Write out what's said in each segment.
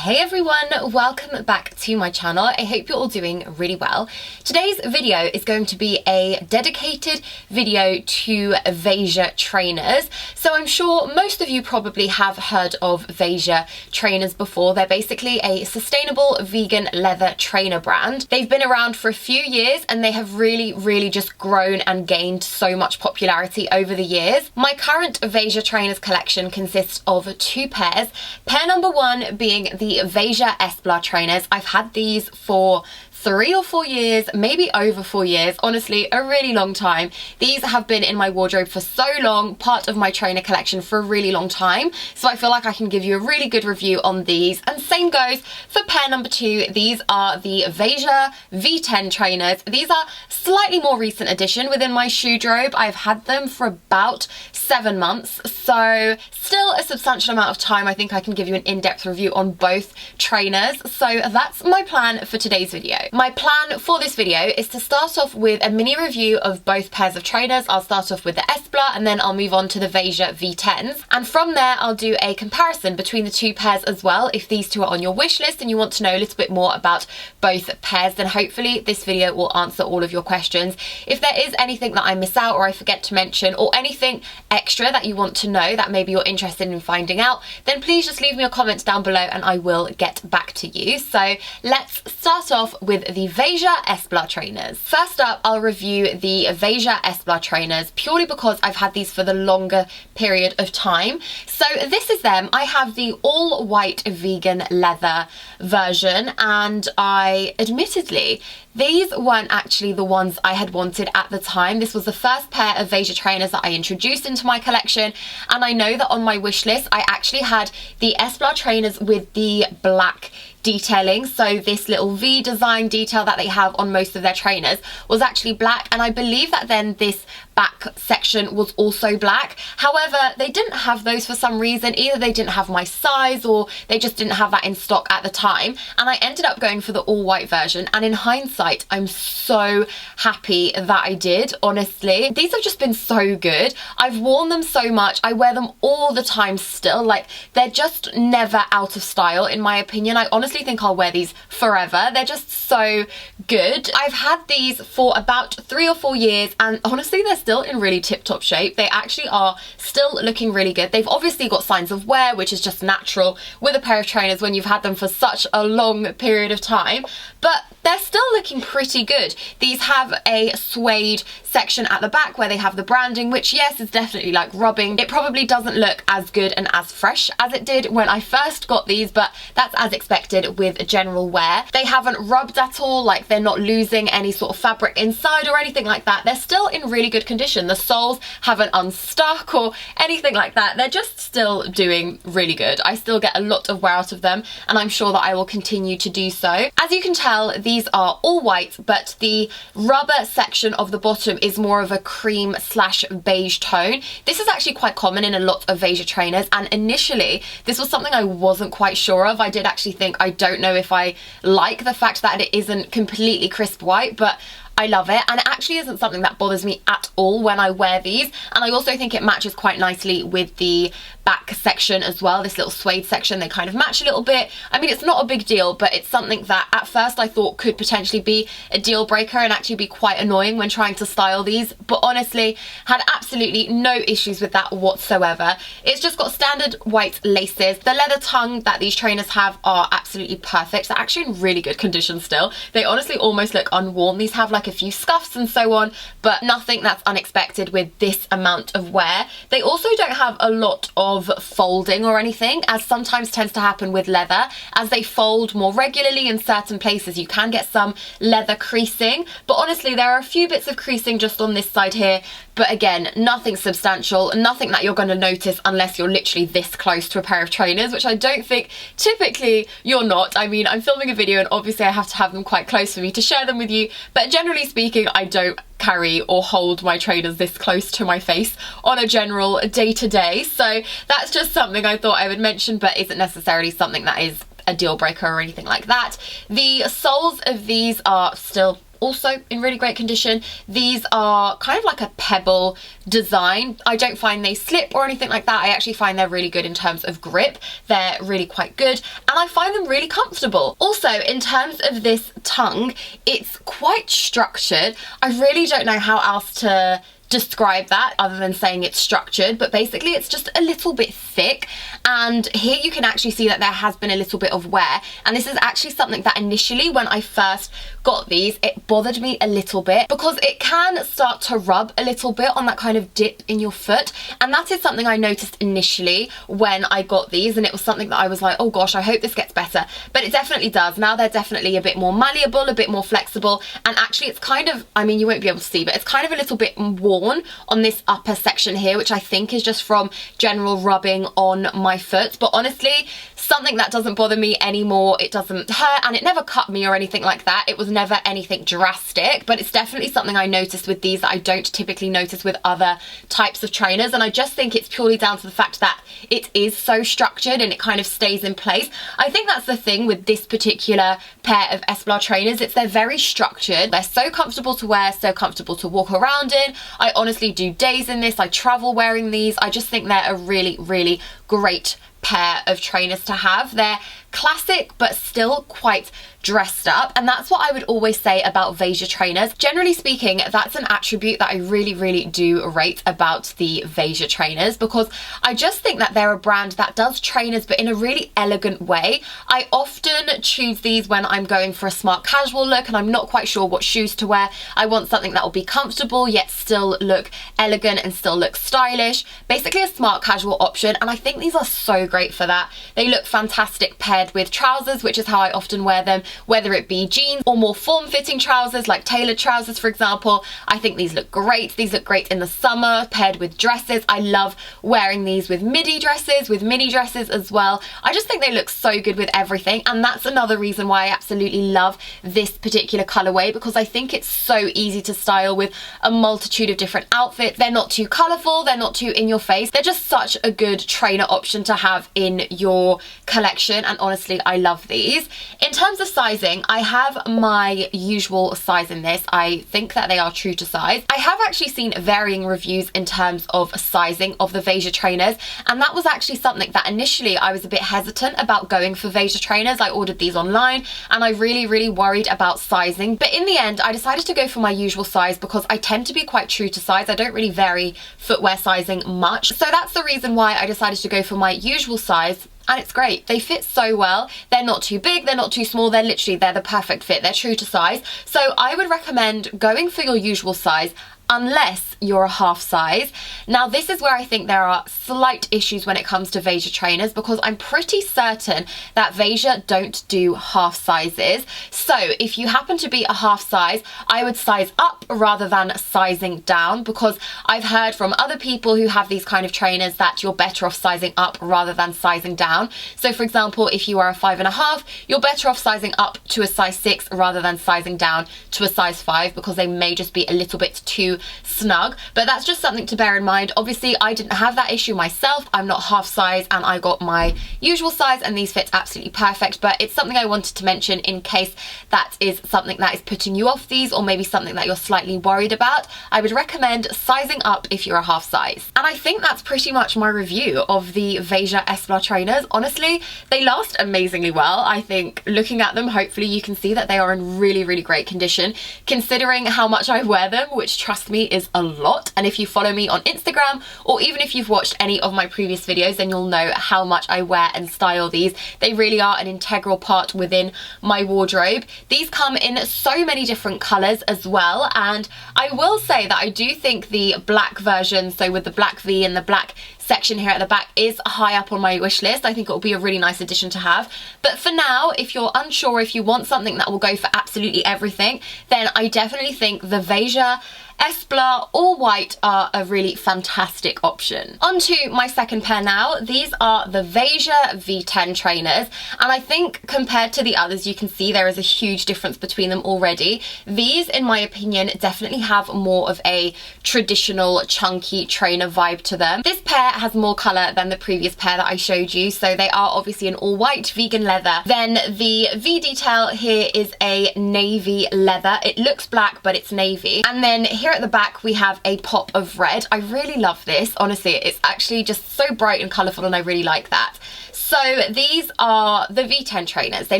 Hey everyone, welcome back to my channel. I hope you're all doing really well. Today's video is going to be a dedicated video to Veja trainers. So I'm sure most of you probably have heard of Veja trainers before. They're basically a sustainable vegan leather trainer brand. They've been around for a few years and they have really just grown and gained so much popularity over the years. My current Veja trainers collection consists of two pairs. Pair number one being the Veja Esplar trainers. I've had these for 3 or 4 years, maybe over 4 years, honestly a really long time. These have been in my wardrobe for so long, part of my trainer collection for a really long time, so I feel like I can give you a really good review on these. And same goes for pair number two. These are the Veja V-10 trainers. These are slightly more recent addition within my shoe wardrobe. I've had them for about 7 months, so still a substantial amount of time. I think I can give you an in-depth review on both trainers, so that's my plan for today's video. My plan for this video is to start off with a mini review of both pairs of trainers. I'll start off with the Esplar and then I'll move on to the Veja V-10s, and from there I'll do a comparison between the two pairs as well. If these two are on your wish list and you want to know a little bit more about both pairs, then hopefully this video will answer all of your questions. If there is anything that I miss out or I forget to mention, or anything extra that you want to know that maybe you're interested in finding out, then please just leave me a comment down below and I will get back to you. So let's start off with the Veja Esplar trainers. First up, I'll review the Veja Esplar trainers purely because I've had these for the longer period of time. So this is them. I have the all white vegan leather version, and admittedly these weren't actually the ones I had wanted at the time. This was the first pair of Veja trainers that I introduced into my collection, and I know that on my wish list I actually had the Esplar trainers with the black detailing. So this little V design detail that they have on most of their trainers was actually black, and I believe that then this back section was also black. However, they didn't have those for some reason. Either they didn't have my size or they just didn't have that in stock at the time, and I ended up going for the all white version, and in hindsight I'm so happy that I did. Honestly, these have just been so good. I've worn them so much. I wear them all the time still. Like, they're just never out of style in my opinion. I honestly think I'll wear these forever. They're just so good. I've had these for about 3 or 4 years, and honestly they're still in really tip-top shape. They actually are still looking really good. They've obviously got signs of wear, which is just natural with a pair of trainers when you've had them for such a long period of time, but they're still looking pretty good. These have a suede section at the back where they have the branding, which yes, is definitely like rubbing. It probably doesn't look as good and as fresh as it did when I first got these, but that's as expected with general wear. They haven't rubbed at all, like they're not losing any sort of fabric inside or anything like that. They're still in really good condition. The soles haven't unstuck or anything like that. They're just still doing really good. I still get a lot of wear out of them, and I'm sure that I will continue to do so. As you can tell, these are all white, but the rubber section of the bottom is more of a cream slash beige tone. This is actually quite common in a lot of Veja trainers, and initially this was something I wasn't quite sure of. I did actually think, I don't know if I like the fact that it isn't completely crisp white, but I love it, and it actually isn't something that bothers me at all when I wear these. And I also think it matches quite nicely with the back section as well. This little suede section, they kind of match a little bit. I mean, it's not a big deal, but it's something that at first I thought could potentially be a deal breaker and actually be quite annoying when trying to style these, but honestly had absolutely no issues with that whatsoever. It's just got standard white laces. The leather tongue that these trainers have are absolutely perfect. They're actually in really good condition still. They honestly almost look unworn. These have like a few scuffs and so on, but nothing that's unexpected with this amount of wear. They also don't have a lot of folding or anything, as sometimes tends to happen with leather. As they fold more regularly in certain places, you can get some leather creasing, but honestly there are a few bits of creasing just on this side here, but again, nothing substantial, nothing that you're going to notice unless you're literally this close to a pair of trainers, which I don't think typically you're not. I mean, I'm filming a video and obviously I have to have them quite close for me to share them with you, but generally speaking I don't carry or hold my trainers this close to my face on a general day-to-day, so that's just something I thought I would mention, but isn't necessarily something that is a deal breaker or anything like that. The soles of these are still also in really great condition. These are kind of like a pebble design. I don't find they slip or anything like that. I actually find they're really good in terms of grip. They're really quite good, and I find them really comfortable. Also, in terms of this tongue, it's quite structured. I really don't know how else to describe that other than saying it's structured, but basically it's just a little bit thick, and here you can actually see that there has been a little bit of wear, and this is actually something that initially when I first got these, it bothered me a little bit because it can start to rub a little bit on that kind of dip in your foot, and that is something I noticed initially when I got these, and it was something that I was like, oh gosh, I hope this gets better, but it definitely does. Now they're definitely a bit more malleable, a bit more flexible, and actually it's kind of, I mean, you won't be able to see, but it's kind of a little bit worn on this upper section here, which I think is just from general rubbing on my foot. But honestly, something that doesn't bother me anymore. It doesn't hurt, and it never cut me or anything like that. It was never anything drastic, but it's definitely something I noticed with these that I don't typically notice with other types of trainers, and I just think it's purely down to the fact that it is so structured and it kind of stays in place. I think that's the thing with this particular pair of Esplar trainers. They're very structured. They're so comfortable to wear, so comfortable to walk around in. I honestly do days in this. I travel wearing these. I just think they're a really, really great pair of trainers to have. They're classic but still quite dressed up, and that's what I would always say about Veja trainers. Generally speaking, that's an attribute that I really, really do rate about the Veja trainers, because I just think that they're a brand that does trainers but in a really elegant way. I often choose these when I'm going for a smart casual look and I'm not quite sure what shoes to wear. I want something that will be comfortable yet still look elegant and still look stylish, basically a smart casual option, and I think these are so great for that. They look fantastic paired with trousers, which is how I often wear them, whether it be jeans or more form-fitting trousers like tailored trousers, for example. I think these look great. These look great in the summer paired with dresses. I love wearing these with midi dresses, with mini dresses as well. I just think they look so good with everything, and that's another reason why I absolutely love this particular colorway, because I think it's so easy to style with a multitude of different outfits. They're not too colorful, they're not too in your face. They're just such a good trainer option to have in your collection, and honestly, I love these. In terms of sizing, I have my usual size in this. I think that they are true to size. I have actually seen varying reviews in terms of sizing of the Veja trainers, and that was actually something that initially I was a bit hesitant about going for Veja trainers. I ordered these online and I really, really worried about sizing, but in the end I decided to go for my usual size because I tend to be quite true to size. I don't really vary footwear sizing much, so that's the reason why I decided to go for my usual size. And it's great. They fit so well. They're not too big, they're not too small, they're the perfect fit. They're true to size. So I would recommend going for your usual size unless you're a half size. Now this is where I think there are slight issues when it comes to Veja trainers, because I'm pretty certain that Veja don't do half sizes. So if you happen to be a half size, I would size up rather than sizing down, because I've heard from other people who have these kind of trainers that you're better off sizing up rather than sizing down. So for example, if you are a 5.5, you're better off sizing up to a size 6 rather than sizing down to a size 5, because they may just be a little bit too snug. But that's just something to bear in mind. Obviously I didn't have that issue myself. I'm not half size and I got my usual size, and these fit absolutely perfect, but it's something I wanted to mention in case that is something that is putting you off these, or maybe something that you're slightly worried about. I would recommend sizing up if you're a half size. And I think that's pretty much my review of the Veja Esplar trainers. Honestly, they last amazingly well. I think looking at them, hopefully you can see that they are in really, really great condition considering how much I wear them, which trust me is a lot. And if you follow me on Instagram, or even if you've watched any of my previous videos, then you'll know how much I wear and style these. They really are an integral part within my wardrobe. These come in so many different colors as well, and I will say that I do think the black version, so with the black V and the black section here at the back, is high up on my wish list. I think it will be a really nice addition to have. But for now, if you're unsure, if you want something that will go for absolutely everything, then I definitely think the Veja Esplar all white are a really fantastic option. On to my second pair now. These are the Veja V-10 trainers, and I think compared to the others you can see there is a huge difference between them already. These, in my opinion, definitely have more of a traditional chunky trainer vibe to them. This pair has more colour than the previous pair that I showed you, so they are obviously an all white vegan leather. Then the V detail here is a navy leather. It looks black but it's navy, and then here at the back we have a pop of red. I really love this, honestly. It's actually just so bright and colourful and I really like that. So these are the V-10 trainers. They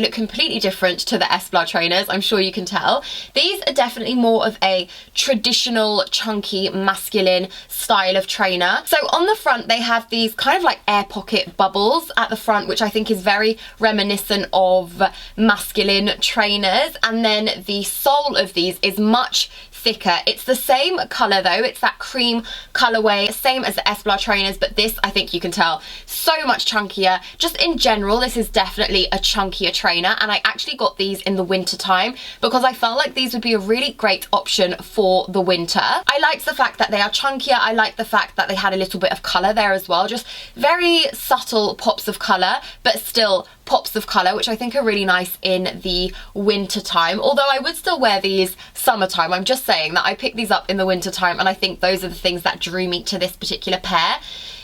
look completely different to the Esplar trainers, I'm sure you can tell. These are definitely more of a traditional, chunky, masculine style of trainer. So on the front, they have these kind of like air pocket bubbles at the front, which I think is very reminiscent of masculine trainers. And then the sole of these is much thicker. It's the same colour though, it's that cream colourway, same as the Esplar trainers, but this, I think you can tell, so much chunkier. Just in general, this is definitely a chunkier trainer, and I actually got these in the winter time because I felt like these would be a really great option for the winter. I liked the fact that they are chunkier. I liked the fact that they had a little bit of colour there as well, just very subtle pops of colour, but still pops of colour, which I think are really nice in the winter time. Although I would still wear these summertime. I'm just saying that I picked these up in the winter time, and I think those are the things that drew me to this particular pair.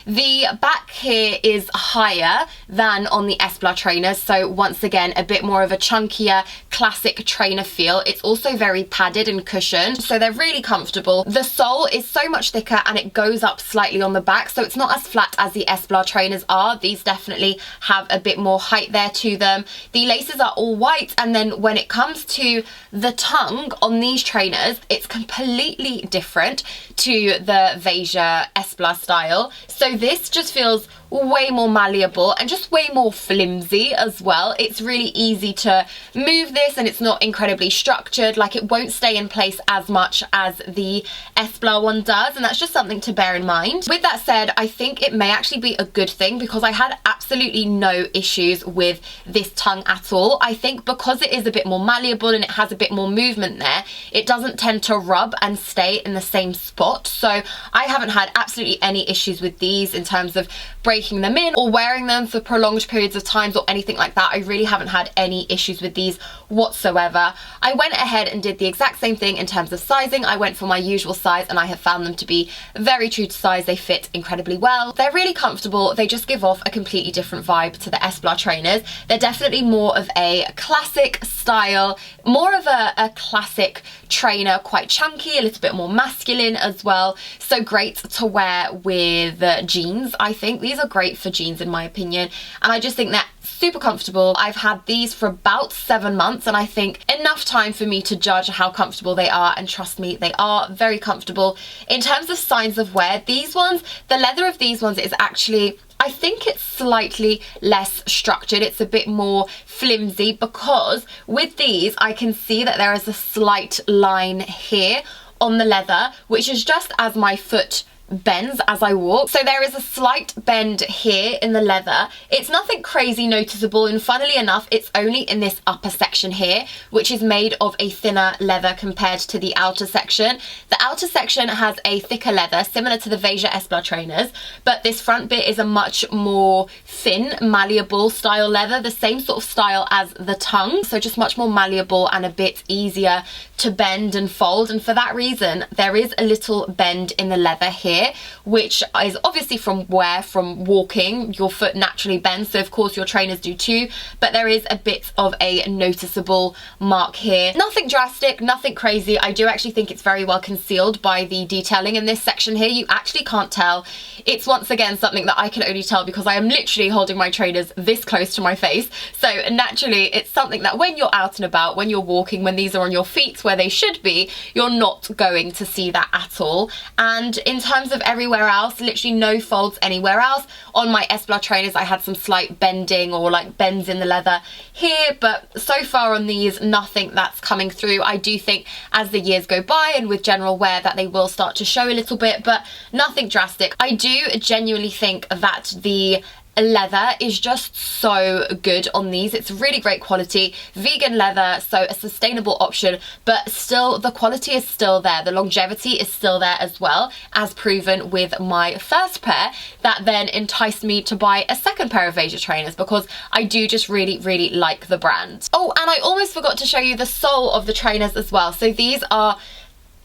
The back here is higher than on the Esplar trainers, so once again a bit more of a chunkier classic trainer feel. It's also very padded and cushioned, so they're really comfortable. The sole is so much thicker and it goes up slightly on the back, so it's not as flat as the Esplar trainers are. These definitely have a bit more height there to them. The laces are all white, and then when it comes to the tongue on these trainers, it's completely different to the Veja Esplar style. So this just feels way more malleable and just way more flimsy as well. It's really easy to move this and it's not incredibly structured. Like, it won't stay in place as much as the Esplar one does, and that's just something to bear in mind. With that said, I think it may actually be a good thing because I had absolutely no issues with this tongue at all. I think because it is a bit more malleable and it has a bit more movement there, it doesn't tend to rub and stay in the same spot. So I haven't had absolutely any issues with these in terms of breaking them in or wearing them for prolonged periods of times or anything like that. I really haven't had any issues with these whatsoever. I went ahead and did the exact same thing in terms of sizing. I went for my usual size and I have found them to be very true to size. They fit incredibly well. They're really comfortable. They just give off a completely different vibe to the Esplar trainers. They're definitely more of a classic style, more of a classic trainer, quite chunky, a little bit more masculine as well. So great to wear with jeans. I think these are great for jeans in my opinion, and I just think they're super comfortable. I've had these for about 7 months and I think enough time for me to judge how comfortable they are, and trust me, they are very comfortable. In terms of signs of wear, these ones, the leather of these ones is actually, I think it's slightly less structured. It's a bit more flimsy because with these I can see that there is a slight line here on the leather, which is just as my foot bends as I walk. So there is a slight bend here in the leather. It's nothing crazy noticeable, and funnily enough it's only in this upper section here, which is made of a thinner leather compared to the outer section. The outer section has a thicker leather similar to the Veja Esplar trainers, but this front bit is a much more thin, malleable style leather, the same sort of style as the tongue, so just much more malleable and a bit easier to bend and fold. And for that reason there is a little bend in the leather here, which is obviously from walking. Your foot naturally bends, so of course your trainers do too, but there is a bit of a noticeable mark here. Nothing drastic, nothing crazy. I do actually think it's very well concealed by the detailing in this section here. You actually can't tell. It's once again something that I can only tell because I am literally holding my trainers this close to my face, so naturally it's something that when you're out and about, when you're walking, when these are on your feet where they should be, you're not going to see that at all. And in terms of everywhere else, literally no folds anywhere else. On my Esplar trainers I had some slight bending or like bends in the leather here, but so far on these nothing that's coming through. I do think as the years go by and with general wear that they will start to show a little bit, but nothing drastic. I do genuinely think that the leather is just so good on these. It's really great quality, vegan leather, so a sustainable option, but still the quality is still there. The longevity is still there as well, as proven with my first pair that then enticed me to buy a second pair of Veja trainers, because I do just really like the brand. Oh, and I almost forgot to show you the sole of the trainers as well. So these are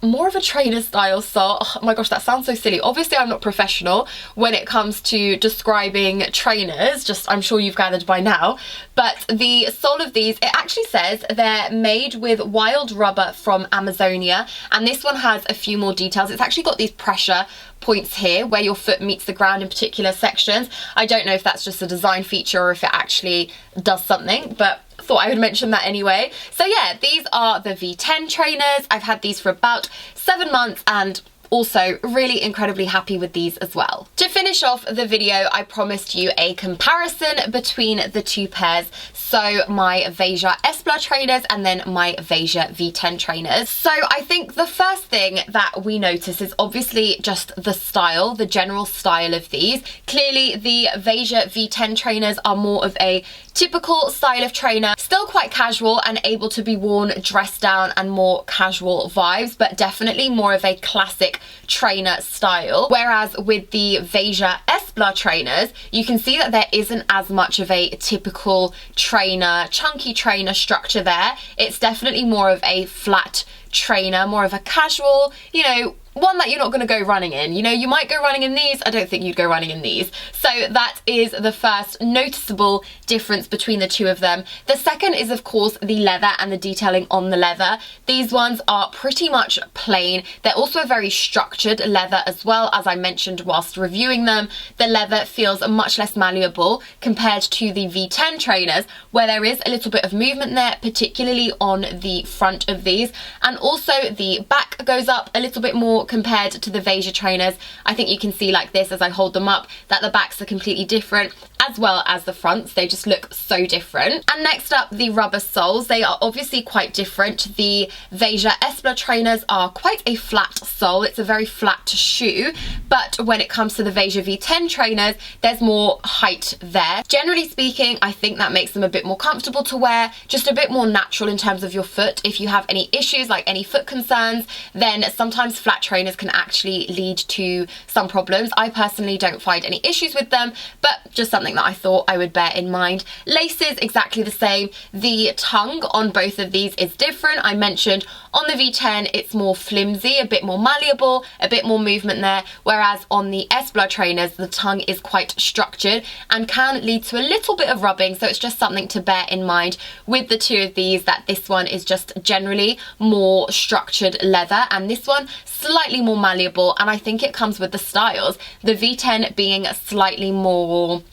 more of a trainer style sole. Oh my gosh, that sounds so silly. Obviously I'm not professional when it comes to describing trainers, just I'm sure you've gathered by now, but the sole of these, it actually says they're made with wild rubber from Amazonia, and this one has a few more details. It's actually got these pressure points here where your foot meets the ground in particular sections. I don't know if that's just a design feature or if it actually does something, but thought I would mention that anyway. So yeah, these are the V10 trainers. I've had these for about 7 months and also really incredibly happy with these as well. To finish off the video, I promised you a comparison between the two pairs. So my Veja Esplar trainers and then my Veja V10 trainers. So I think the first thing that we notice is obviously just the style, the general style of these. Clearly the Veja V10 trainers are more of a typical style of trainer, still quite casual and able to be worn dressed down and more casual vibes, but definitely more of a classic trainer style. Whereas with the Veja Esplar trainers, you can see that there isn't as much of a typical trainer, chunky trainer structure there. It's definitely more of a flat trainer, more of a casual, you know, one that you're not going to go running in. You know, you might go running in these. I don't think you'd go running in these. So that is the first noticeable difference between the two of them. The second is, of course, the leather and the detailing on the leather. These ones are pretty much plain. They're also a very structured leather as well. As I mentioned whilst reviewing them, the leather feels much less malleable compared to the V10 trainers, where there is a little bit of movement there, particularly on the front of these. And also the back goes up a little bit more compared to the Veja trainers. I think you can see like this as I hold them up that the backs are completely different, as well as the fronts. They just look so different. And next up, the rubber soles. They are obviously quite different. The Veja Esplar trainers are quite a flat sole. It's a very flat shoe, but when it comes to the Veja V10 trainers, there's more height there. Generally speaking, I think that makes them a bit more comfortable to wear, just a bit more natural in terms of your foot. If you have any issues, like any foot concerns, then sometimes flat trainers can actually lead to some problems. I personally don't find any issues with them, but just something that I thought I would bear in mind. Laces, exactly the same. The tongue on both of these is different. I mentioned on the V10 it's more flimsy, a bit more malleable, a bit more movement there, whereas on the Esplar trainers the tongue is quite structured and can lead to a little bit of rubbing, so it's just something to bear in mind with the two of these, that this one is just generally more structured leather and this one slightly more malleable, and I think it comes with the styles. The V10 being slightly more,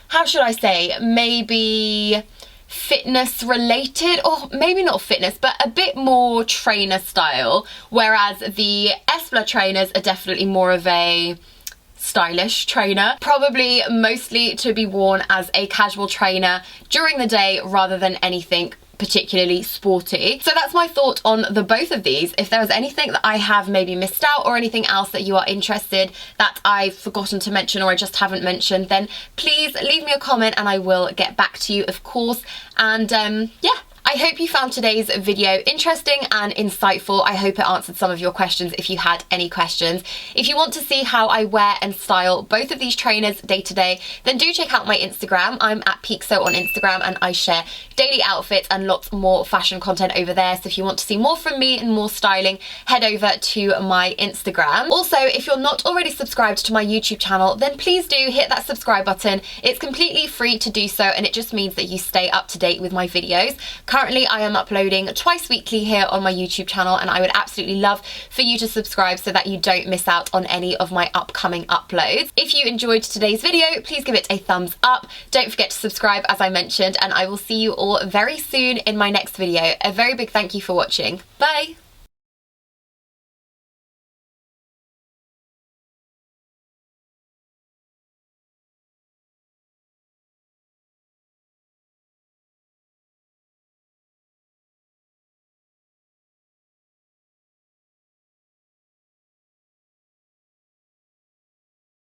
how should I say, maybe fitness related, or maybe not fitness, but a bit more trainer style, whereas the Esplar trainers are definitely more of a stylish trainer, probably mostly to be worn as a casual trainer during the day rather than anything particularly sporty. So that's my thought on the both of these. If there was anything that I have maybe missed out or anything else that you are interested that I've forgotten to mention or I just haven't mentioned, then please leave me a comment and I will get back to you, of course. And yeah, I hope you found today's video interesting and insightful. I hope it answered some of your questions if you had any questions. If you want to see how I wear and style both of these trainers day to day, then do check out my Instagram. I'm at Peexo on Instagram and I share daily outfits and lots more fashion content over there. So if you want to see more from me and more styling, head over to my Instagram. Also, if you're not already subscribed to my YouTube channel, then please do hit that subscribe button. It's completely free to do so and it just means that you stay up to date with my videos. Currently, I am uploading twice weekly here on my YouTube channel and I would absolutely love for you to subscribe so that you don't miss out on any of my upcoming uploads. If you enjoyed today's video, please give it a thumbs up. Don't forget to subscribe as I mentioned, and I will see you all very soon in my next video. A very big thank you for watching. Bye!